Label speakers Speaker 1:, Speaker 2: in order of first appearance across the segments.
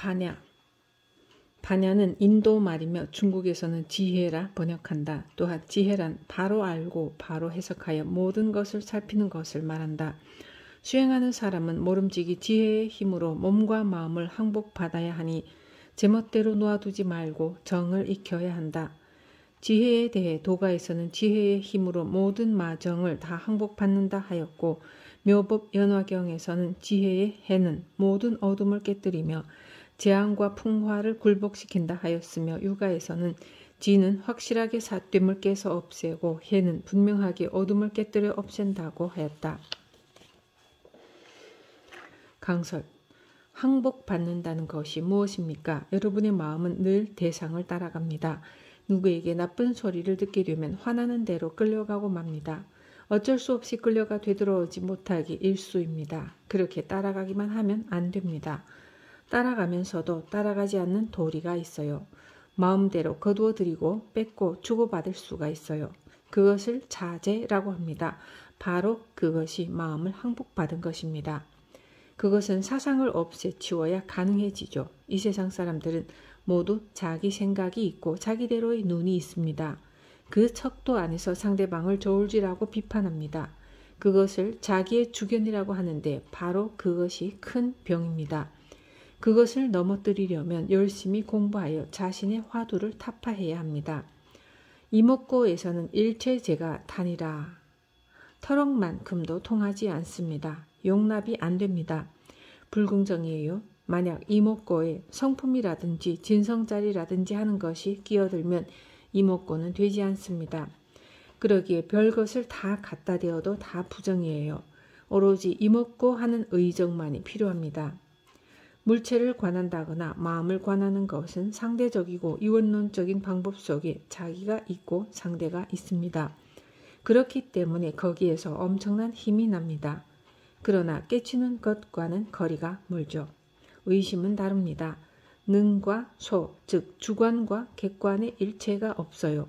Speaker 1: 파냐. 파냐는 인도 말이며 중국에서는 지혜라 번역한다. 또한 지혜란 바로 알고 바로 해석하여 모든 것을 살피는 것을 말한다. 수행하는 사람은 모름지기 지혜의 힘으로 몸과 마음을 항복받아야 하니 제멋대로 놓아두지 말고 정을 익혀야 한다. 지혜에 대해 도가에서는 지혜의 힘으로 모든 마정을 다 항복받는다 하였고, 묘법 연화경에서는 지혜의 해는 모든 어둠을 깨뜨리며 재앙과 풍화를 굴복시킨다 하였으며, 유가에서는 지는 확실하게 삿됨을 깨서 없애고 해는 분명하게 어둠을 깨뜨려 없앤다고 하였다. 강설. 항복받는다는 것이 무엇입니까? 여러분의 마음은 늘 대상을 따라갑니다. 누구에게 나쁜 소리를 듣게 되면 화나는 대로 끌려가고 맙니다. 어쩔 수 없이 끌려가 되돌아오지 못하기 일쑤입니다. 그렇게 따라가기만 하면 안 됩니다. 따라가면서도 따라가지 않는 도리가 있어요. 마음대로 거두어들이고 뺏고 주고받을 수가 있어요. 그것을 자제라고 합니다. 바로 그것이 마음을 항복받은 것입니다. 그것은 사상을 없애치워야 가능해지죠. 이 세상 사람들은 모두 자기 생각이 있고 자기대로의 눈이 있습니다. 그 척도 안에서 상대방을 저울질하고 비판합니다. 그것을 자기의 주견이라고 하는데 바로 그것이 큰 병입니다. 그것을 넘어뜨리려면 열심히 공부하여 자신의 화두를 타파해야 합니다. 이목고에서는 일체제가 단이라 터럭만큼도 통하지 않습니다. 용납이 안 됩니다. 불공정이에요. 만약 이목고에 성품이라든지 진성짜리라든지 하는 것이 끼어들면 이목고는 되지 않습니다. 그러기에 별것을 다 갖다 대어도 다 부정이에요. 오로지 이목고 하는 의정만이 필요합니다. 물체를 관한다거나 마음을 관하는 것은 상대적이고 이원론적인 방법 속에 자기가 있고 상대가 있습니다. 그렇기 때문에 거기에서 엄청난 힘이 납니다. 그러나 깨치는 것과는 거리가 멀죠. 의심은 다릅니다. 능과 소, 즉 주관과 객관의 일체가 없어요.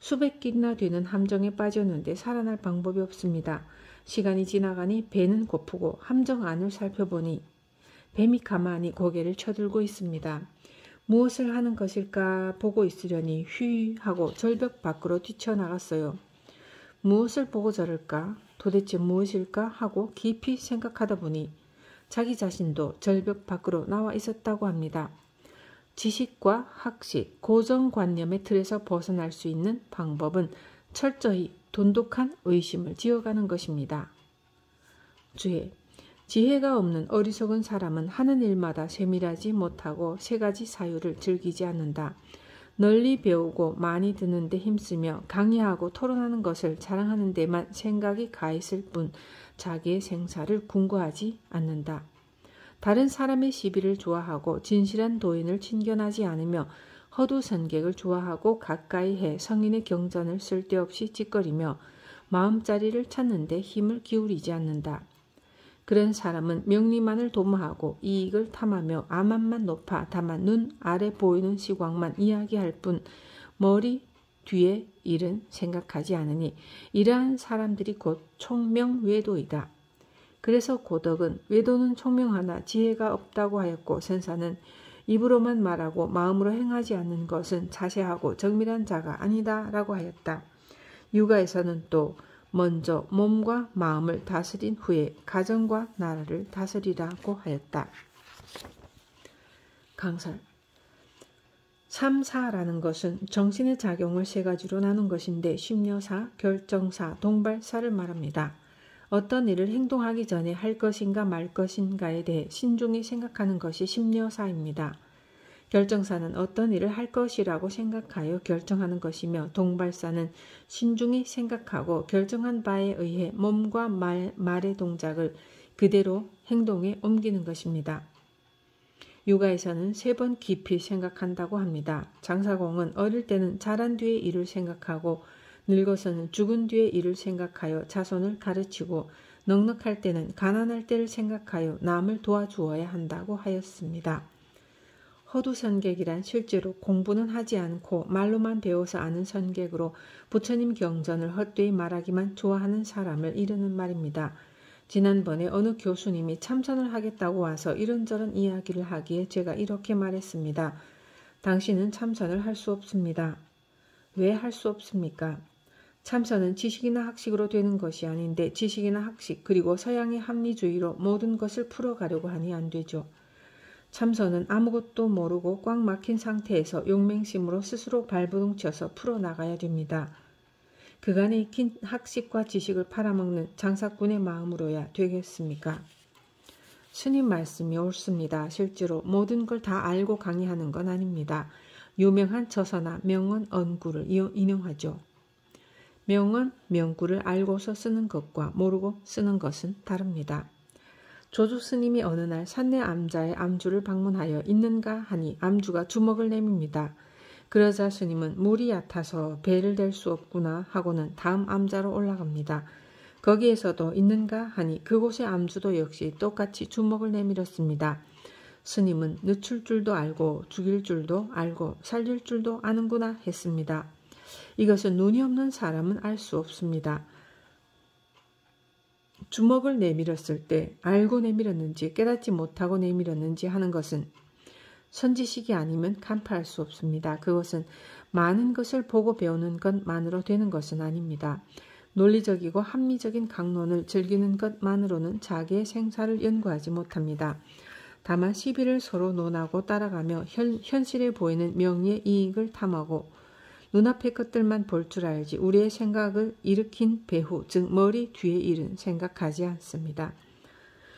Speaker 1: 수백 길이나 되는 함정에 빠졌는데 살아날 방법이 없습니다. 시간이 지나가니 배는 고프고 함정 안을 살펴보니 뱀이 가만히 고개를 쳐들고 있습니다. 무엇을 하는 것일까 보고 있으려니 휘 하고 절벽 밖으로 뛰쳐나갔어요. 무엇을 보고 저럴까? 도대체 무엇일까? 하고 깊이 생각하다 보니 자기 자신도 절벽 밖으로 나와 있었다고 합니다. 지식과 학식, 고정관념의 틀에서 벗어날 수 있는 방법은 철저히 돈독한 의심을 지어가는 것입니다. 주해. 지혜가 없는 어리석은 사람은 하는 일마다 세밀하지 못하고 세 가지 사유를 즐기지 않는다. 널리 배우고 많이 듣는 데 힘쓰며 강의하고 토론하는 것을 자랑하는 데만 생각이 가 있을 뿐 자기의 생사를 궁구하지 않는다. 다른 사람의 시비를 좋아하고 진실한 도인을 친견하지 않으며 허두선객을 좋아하고 가까이 해 성인의 경전을 쓸데없이 찌꺼리며 마음자리를 찾는 데 힘을 기울이지 않는다. 그런 사람은 명리만을 도모하고 이익을 탐하며 암만만 높아 다만 눈 아래 보이는 시광만 이야기할 뿐 머리 뒤에 일은 생각하지 않으니 이러한 사람들이 곧 총명외도이다. 그래서 고덕은 외도는 총명하나 지혜가 없다고 하였고, 선사는 입으로만 말하고 마음으로 행하지 않는 것은 자세하고 정밀한 자가 아니다 라고 하였다. 유가에서는 또 먼저 몸과 마음을 다스린 후에 가정과 나라를 다스리라고 하였다. 강설. 삼사라는 것은 정신의 작용을 세 가지로 나눈 것인데 심려사, 결정사, 동발사를 말합니다. 어떤 일을 행동하기 전에 할 것인가 말 것인가에 대해 신중히 생각하는 것이 심려사입니다. 결정사는 어떤 일을 할 것이라고 생각하여 결정하는 것이며, 동발사는 신중히 생각하고 결정한 바에 의해 몸과 말의 동작을 그대로 행동에 옮기는 것입니다. 유가에서는 3번 깊이 생각한다고 합니다. 장사공은 어릴 때는 자란 뒤의 일을 생각하고 늙어서는 죽은 뒤의 일을 생각하여 자손을 가르치고 넉넉할 때는 가난할 때를 생각하여 남을 도와주어야 한다고 하였습니다. 허두선객이란 실제로 공부는 하지 않고 말로만 배워서 아는 선객으로 부처님 경전을 헛되이 말하기만 좋아하는 사람을 이르는 말입니다. 지난번에 어느 교수님이 참선을 하겠다고 와서 이런저런 이야기를 하기에 제가 이렇게 말했습니다. 당신은 참선을 할 수 없습니다. 왜 할 수 없습니까? 참선은 지식이나 학식으로 되는 것이 아닌데 지식이나 학식 그리고 서양의 합리주의로 모든 것을 풀어가려고 하니 안 되죠. 참선은 아무것도 모르고 꽉 막힌 상태에서 용맹심으로 스스로 발버둥쳐서 풀어나가야 됩니다. 그간에 익힌 학식과 지식을 팔아먹는 장사꾼의 마음으로야 되겠습니까? 스님 말씀이 옳습니다. 실제로 모든 걸 다 알고 강의하는 건 아닙니다. 유명한 저서나 명언, 언구를 인용하죠. 명언, 명구를 알고서 쓰는 것과 모르고 쓰는 것은 다릅니다. 조주 스님이 어느 날 산내 암자의 암주를 방문하여 있는가 하니 암주가 주먹을 내밉니다. 그러자 스님은 물이 얕아서 배를 댈 수 없구나 하고는 다음 암자로 올라갑니다. 거기에서도 있는가 하니 그곳의 암주도 역시 똑같이 주먹을 내밀었습니다. 스님은 늦출 줄도 알고 죽일 줄도 알고 살릴 줄도 아는구나 했습니다. 이것은 눈이 없는 사람은 알 수 없습니다. 주먹을 내밀었을 때 알고 내밀었는지 깨닫지 못하고 내밀었는지 하는 것은 선지식이 아니면 간파할 수 없습니다. 그것은 많은 것을 보고 배우는 것만으로 되는 것은 아닙니다. 논리적이고 합리적인 강론을 즐기는 것만으로는 자기의 생사를 연구하지 못합니다. 다만 시비를 서로 논하고 따라가며 현실에 보이는 명예의 이익을 탐하고 눈앞의 것들만 볼 줄 알지 우리의 생각을 일으킨 배후, 즉 머리 뒤에 일은 생각하지 않습니다.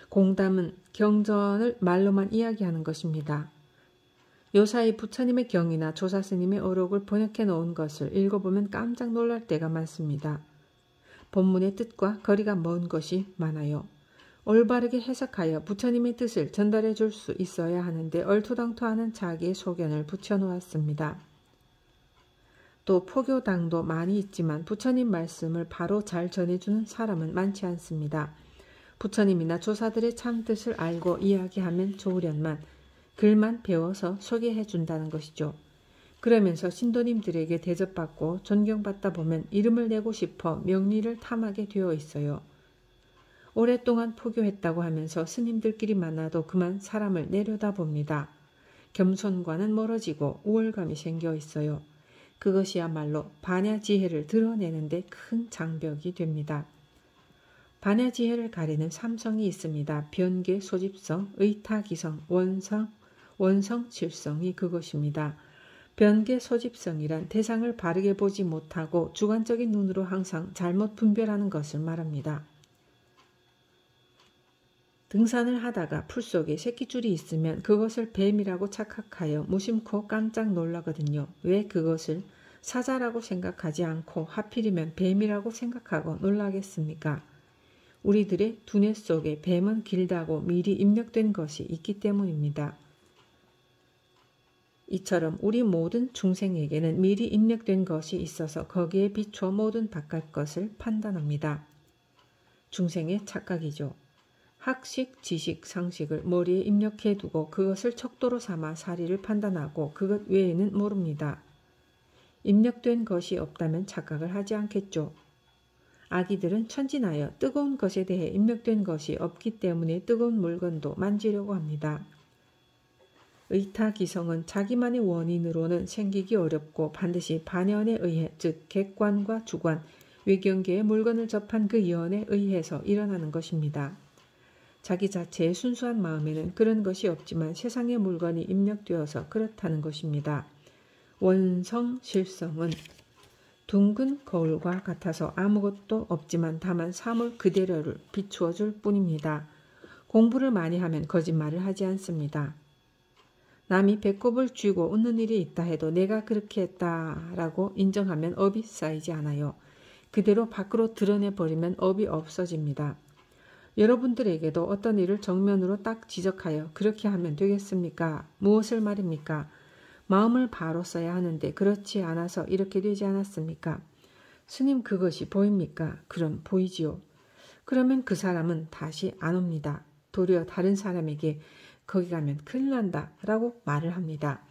Speaker 1: 공담은 경전을 말로만 이야기하는 것입니다. 요사이 부처님의 경이나 조사스님의 어록을 번역해 놓은 것을 읽어보면 깜짝 놀랄 때가 많습니다. 본문의 뜻과 거리가 먼 것이 많아요. 올바르게 해석하여 부처님의 뜻을 전달해 줄 수 있어야 하는데 얼토당토하는 자기의 소견을 붙여놓았습니다. 또 포교당도 많이 있지만 부처님 말씀을 바로 잘 전해주는 사람은 많지 않습니다. 부처님이나 조사들의 참뜻을 알고 이야기하면 좋으련만 글만 배워서 소개해 준다는 것이죠. 그러면서 신도님들에게 대접받고 존경받다 보면 이름을 내고 싶어 명리를 탐하게 되어 있어요. 오랫동안 포교했다고 하면서 스님들끼리 만나도 그만 사람을 내려다봅니다. 겸손과는 멀어지고 우월감이 생겨 있어요. 그것이야말로 반야지혜를 드러내는데 큰 장벽이 됩니다. 반야지혜를 가리는 삼성이 있습니다. 변계, 소집성, 의타기성, 원성, 질성이 그것입니다. 변계, 소집성이란 대상을 바르게 보지 못하고 주관적인 눈으로 항상 잘못 분별하는 것을 말합니다. 등산을 하다가 풀속에 새끼줄이 있으면 그것을 뱀이라고 착각하여 무심코 깜짝 놀라거든요. 왜 그것을 사자라고 생각하지 않고 하필이면 뱀이라고 생각하고 놀라겠습니까? 우리들의 두뇌 속에 뱀은 길다고 미리 입력된 것이 있기 때문입니다. 이처럼 우리 모든 중생에게는 미리 입력된 것이 있어서 거기에 비추어 모든 바깥 것을 판단합니다. 중생의 착각이죠. 학식, 지식, 상식을 머리에 입력해 두고 그것을 척도로 삼아 사리를 판단하고 그것 외에는 모릅니다. 입력된 것이 없다면 착각을 하지 않겠죠. 아기들은 천진하여 뜨거운 것에 대해 입력된 것이 없기 때문에 뜨거운 물건도 만지려고 합니다. 의타기성은 자기만의 원인으로는 생기기 어렵고 반드시 반연에 의해, 즉 객관과 주관, 외경계의 물건을 접한 그 연에 의해서 일어나는 것입니다. 자기 자체의 순수한 마음에는 그런 것이 없지만 세상의 물건이 입력되어서 그렇다는 것입니다. 원성, 실성은 둥근 거울과 같아서 아무것도 없지만 다만 사물 그대로를 비추어 줄 뿐입니다. 공부를 많이 하면 거짓말을 하지 않습니다. 남이 배꼽을 쥐고 웃는 일이 있다 해도 내가 그렇게 했다라고 인정하면 업이 쌓이지 않아요. 그대로 밖으로 드러내버리면 업이 없어집니다. 여러분들에게도 어떤 일을 정면으로 딱 지적하여 그렇게 하면 되겠습니까? 무엇을 말입니까? 마음을 바로 써야 하는데 그렇지 않아서 이렇게 되지 않았습니까? 스님 그것이 보입니까? 그럼 보이지요. 그러면 그 사람은 다시 안 옵니다. 도리어 다른 사람에게 거기 가면 큰일 난다 라고 말을 합니다.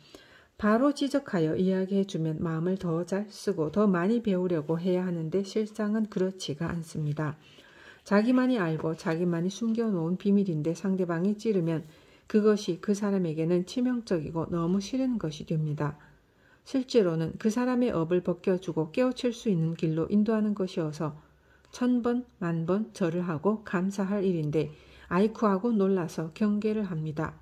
Speaker 1: 바로 지적하여 이야기해주면 마음을 더 잘 쓰고 더 많이 배우려고 해야 하는데 실상은 그렇지가 않습니다. 자기만이 알고 자기만이 숨겨놓은 비밀인데 상대방이 찌르면 그것이 그 사람에게는 치명적이고 너무 싫은 것이 됩니다. 실제로는 그 사람의 업을 벗겨주고 깨우칠 수 있는 길로 인도하는 것이어서 1000번, 10,000번 절을 하고 감사할 일인데 아이쿠하고 놀라서 경계를 합니다.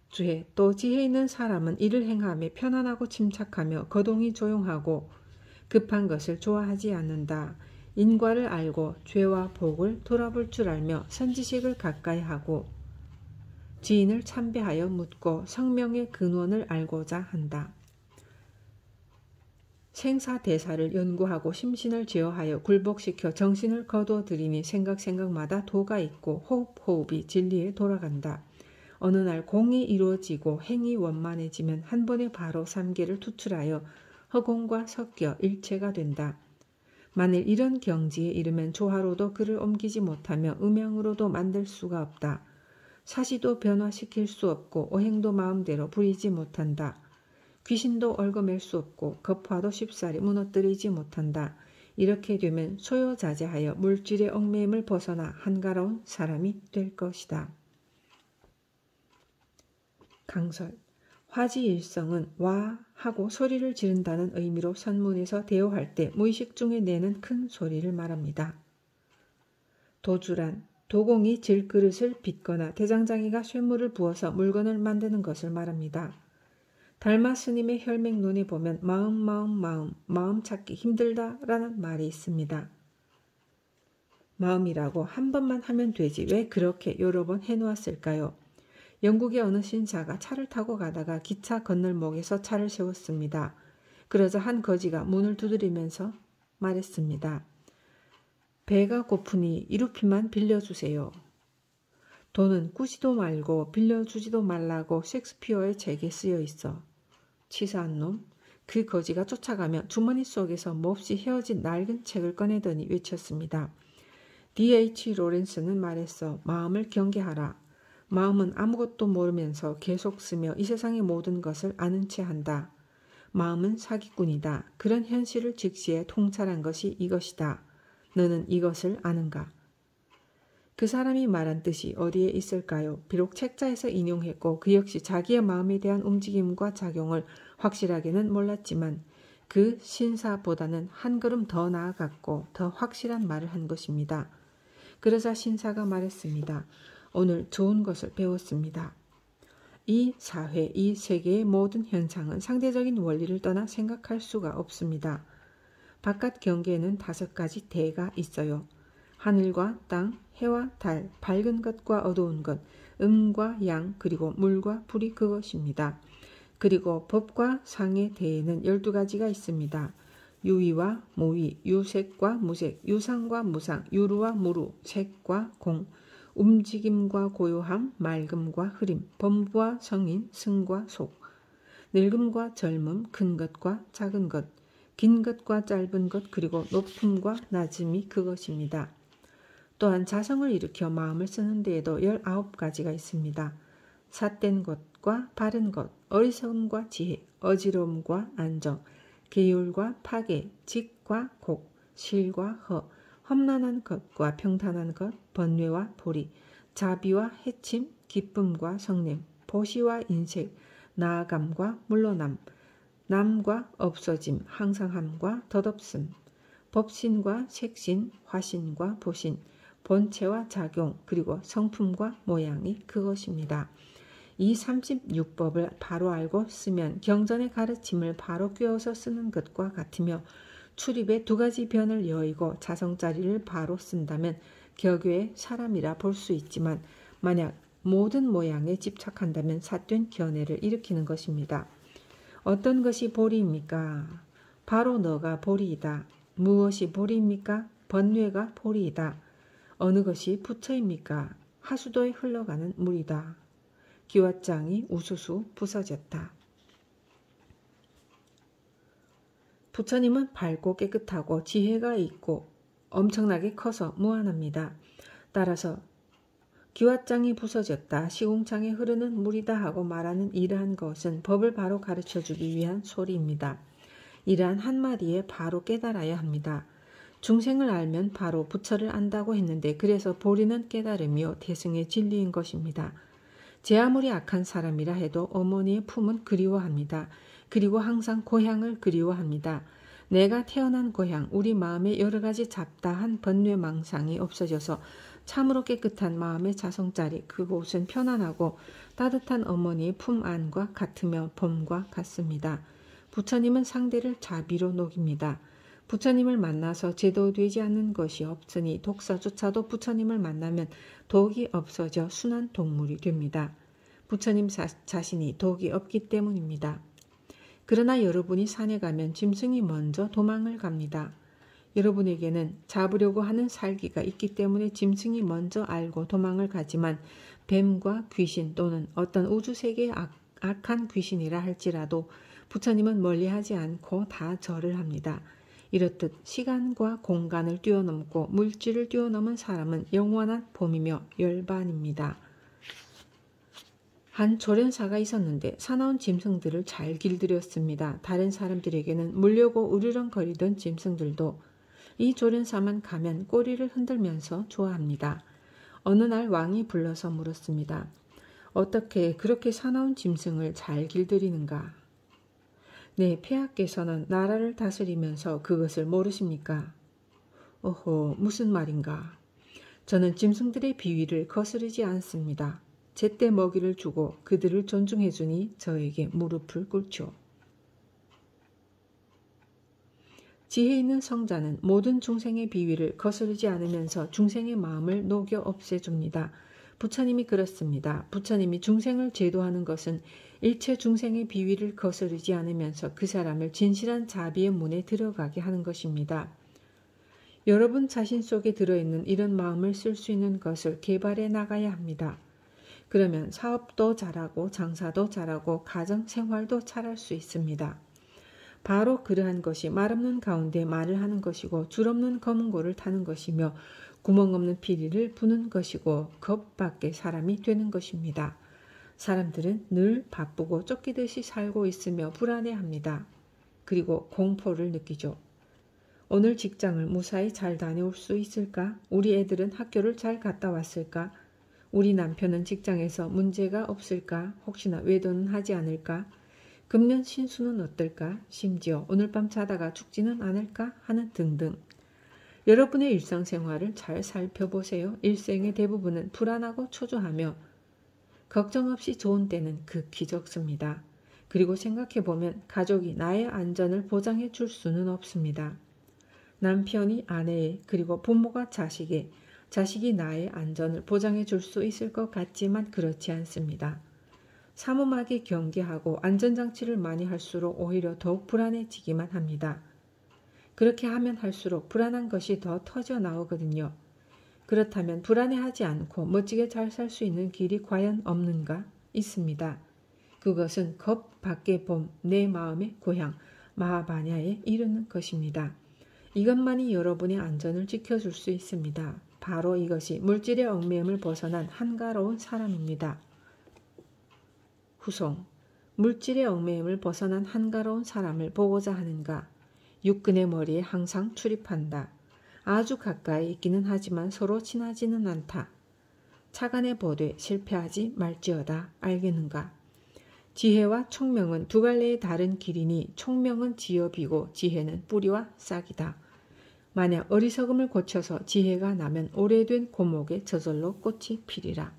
Speaker 1: 주해, 또 지혜 있는 사람은 이를 행함에 편안하고 침착하며 거동이 조용하고 급한 것을 좋아하지 않는다. 인과를 알고 죄와 복을 돌아볼 줄 알며 선지식을 가까이 하고 지인을 참배하여 묻고 성명의 근원을 알고자 한다. 생사대사를 연구하고 심신을 제어하여 굴복시켜 정신을 거둬들이니 생각마다 도가 있고 호흡이 진리에 돌아간다. 어느 날 공이 이루어지고 행이 원만해지면 한 번에 바로 삼계를 투출하여 허공과 섞여 일체가 된다. 만일 이런 경지에 이르면 조화로도 그를 옮기지 못하며 음양으로도 만들 수가 없다. 사시도 변화시킬 수 없고 오행도 마음대로 부리지 못한다. 귀신도 얽어맬 수 없고 겁화도 쉽사리 무너뜨리지 못한다. 이렇게 되면 소요자제하여 물질의 얽매임을 벗어나 한가로운 사람이 될 것이다. 강설. 화지일성은 와 하고 소리를 지른다는 의미로 선문에서 대오할 때 무의식 중에 내는 큰 소리를 말합니다. 도주란 도공이 질그릇을 빚거나 대장장이가 쇠물을 부어서 물건을 만드는 것을 말합니다. 달마 스님의 혈맹론에 보면 마음 찾기 힘들다라는 말이 있습니다. 마음이라고 한 번만 하면 되지 왜 그렇게 여러 번 해놓았을까요? 영국의 어느 신사가 차를 타고 가다가 기차 건널목에서 차를 세웠습니다. 그러자 한 거지가 문을 두드리면서 말했습니다. 배가 고프니 이루피만 빌려주세요. 돈은 꾸지도 말고 빌려주지도 말라고 셰익스피어의 책에 쓰여 있어. 치사한 놈. 그 거지가 쫓아가며 주머니 속에서 몹시 헤어진 낡은 책을 꺼내더니 외쳤습니다. D.H. 로렌스는 말했어. 마음을 경계하라. 마음은 아무것도 모르면서 계속 쓰며 이 세상의 모든 것을 아는 채 한다. 마음은 사기꾼이다. 그런 현실을 즉시에 통찰한 것이 이것이다. 너는 이것을 아는가? 그 사람이 말한 뜻이 어디에 있을까요? 비록 책자에서 인용했고 그 역시 자기의 마음에 대한 움직임과 작용을 확실하게는 몰랐지만 그 신사보다는 한 걸음 더 나아갔고 더 확실한 말을 한 것입니다. 그러자 신사가 말했습니다. 오늘 좋은 것을 배웠습니다. 이 사회, 이 세계의 모든 현상은 상대적인 원리를 떠나 생각할 수가 없습니다. 바깥 경계에는 5가지 대가 있어요. 하늘과 땅, 해와 달, 밝은 것과 어두운 것, 음과 양, 그리고 물과 불이 그것입니다. 그리고 법과 상의 대에는 12가지가 있습니다. 유의와 무의, 유색과 무색, 유상과 무상, 유루와 무루, 색과 공, 움직임과 고요함, 맑음과 흐림, 범부와 성인, 승과 속, 늙음과 젊음, 큰 것과 작은 것, 긴 것과 짧은 것, 그리고 높음과 낮음이 그것입니다. 또한 자성을 일으켜 마음을 쓰는 데에도 19가지가 있습니다. 삿된 것과 바른 것, 어리석음과 지혜, 어지러움과 안정, 계율과 파괴, 직과 곡, 실과 허, 험난한 것과 평탄한 것, 번뇌와 보리, 자비와 해침, 기쁨과 성냄, 보시와 인색, 나아감과 물러남, 남과 없어짐, 항상함과 덧없음, 법신과 색신, 화신과 보신, 본체와 작용, 그리고 성품과 모양이 그것입니다. 이 36법을 바로 알고 쓰면 경전의 가르침을 바로 꿰어서 쓰는 것과 같으며 출입에 2가지 변을 여의고 자성자리를 바로 쓴다면 격외의 사람이라 볼 수 있지만 만약 모든 모양에 집착한다면 삿된 견해를 일으키는 것입니다. 어떤 것이 보리입니까? 바로 너가 보리이다. 무엇이 보리입니까? 번뇌가 보리이다. 어느 것이 부처입니까? 하수도에 흘러가는 물이다. 기왓장이 우수수 부서졌다. 부처님은 밝고 깨끗하고 지혜가 있고 엄청나게 커서 무한합니다. 따라서 기왓장이 부서졌다, 시궁창에 흐르는 물이다 하고 말하는 이러한 것은 법을 바로 가르쳐주기 위한 소리입니다. 이러한 한마디에 바로 깨달아야 합니다. 중생을 알면 바로 부처를 안다고 했는데 그래서 보리는 깨달음이요 대승의 진리인 것입니다. 제 아무리 악한 사람이라 해도 어머니의 품은 그리워합니다. 그리고 항상 고향을 그리워합니다. 내가 태어난 고향, 우리 마음에 여러 가지 잡다한 번뇌망상이 없어져서 참으로 깨끗한 마음의 자성자리, 그곳은 편안하고 따뜻한 어머니의 품 안과 같으며 봄과 같습니다. 부처님은 상대를 자비로 녹입니다. 부처님을 만나서 제도되지 않는 것이 없으니 독사조차도 부처님을 만나면 독이 없어져 순한 동물이 됩니다. 부처님 자신이 독이 없기 때문입니다. 그러나 여러분이 산에 가면 짐승이 먼저 도망을 갑니다. 여러분에게는 잡으려고 하는 살기가 있기 때문에 짐승이 먼저 알고 도망을 가지만 뱀과 귀신 또는 어떤 우주세계의 악한 귀신이라 할지라도 부처님은 멀리하지 않고 다 절을 합니다. 이렇듯 시간과 공간을 뛰어넘고 물질을 뛰어넘은 사람은 영원한 봄이며 열반입니다. 한 조련사가 있었는데 사나운 짐승들을 잘 길들였습니다. 다른 사람들에게는 물려고 으르렁거리던 짐승들도 이 조련사만 가면 꼬리를 흔들면서 좋아합니다. 어느 날 왕이 불러서 물었습니다. 어떻게 그렇게 사나운 짐승을 잘 길들이는가? 네, 폐하께서는 나라를 다스리면서 그것을 모르십니까? 오호, 무슨 말인가? 저는 짐승들의 비위를 거스르지 않습니다. 제때 먹이를 주고 그들을 존중해주니 저에게 무릎을 꿇죠. 지혜 있는 성자는 모든 중생의 비위를 거스르지 않으면서 중생의 마음을 녹여 없애줍니다. 부처님이 그렇습니다. 부처님이 중생을 제도하는 것은 일체 중생의 비위를 거스르지 않으면서 그 사람을 진실한 자비의 문에 들어가게 하는 것입니다. 여러분 자신 속에 들어있는 이런 마음을 쓸 수 있는 것을 개발해 나가야 합니다. 그러면 사업도 잘하고 장사도 잘하고 가정생활도 잘할 수 있습니다. 바로 그러한 것이 말 없는 가운데 말을 하는 것이고 줄 없는 검은고를 타는 것이며 구멍 없는 피리를 부는 것이고 겁 밖의 사람이 되는 것입니다. 사람들은 늘 바쁘고 쫓기듯이 살고 있으며 불안해합니다. 그리고 공포를 느끼죠. 오늘 직장을 무사히 잘 다녀올 수 있을까? 우리 애들은 학교를 잘 갔다 왔을까? 우리 남편은 직장에서 문제가 없을까? 혹시나 외도는 하지 않을까? 금년 신수는 어떨까? 심지어 오늘 밤 자다가 죽지는 않을까? 하는 등등. 여러분의 일상생활을 잘 살펴보세요. 일생의 대부분은 불안하고 초조하며 걱정 없이 좋은 때는 극히 적습니다. 그리고 생각해보면 가족이 나의 안전을 보장해 줄 수는 없습니다. 남편이 아내의 그리고 부모가 자식의 자식이 나의 안전을 보장해 줄 수 있을 것 같지만 그렇지 않습니다. 삼엄하게 경계하고 안전장치를 많이 할수록 오히려 더욱 불안해지기만 합니다. 그렇게 하면 할수록 불안한 것이 더 터져 나오거든요. 그렇다면 불안해하지 않고 멋지게 잘 살 수 있는 길이 과연 없는가? 있습니다. 그것은 겁 밖의 봄, 내 마음의 고향, 마하바냐에 이르는 것입니다. 이것만이 여러분의 안전을 지켜줄 수 있습니다. 바로 이것이 물질의 얽매임을 벗어난 한가로운 사람입니다. 후송, 물질의 얽매임을 벗어난 한가로운 사람을 보고자 하는가? 육근의 머리에 항상 출입한다. 아주 가까이 있기는 하지만 서로 친하지는 않다. 차간에 보되 실패하지 말지어다. 알겠는가? 지혜와 총명은 두 갈래의 다른 길이니 총명은 지엽이고 지혜는 뿌리와 싹이다. 만약 어리석음을 고쳐서 지혜가 나면 오래된 고목에 저절로 꽃이 피리라.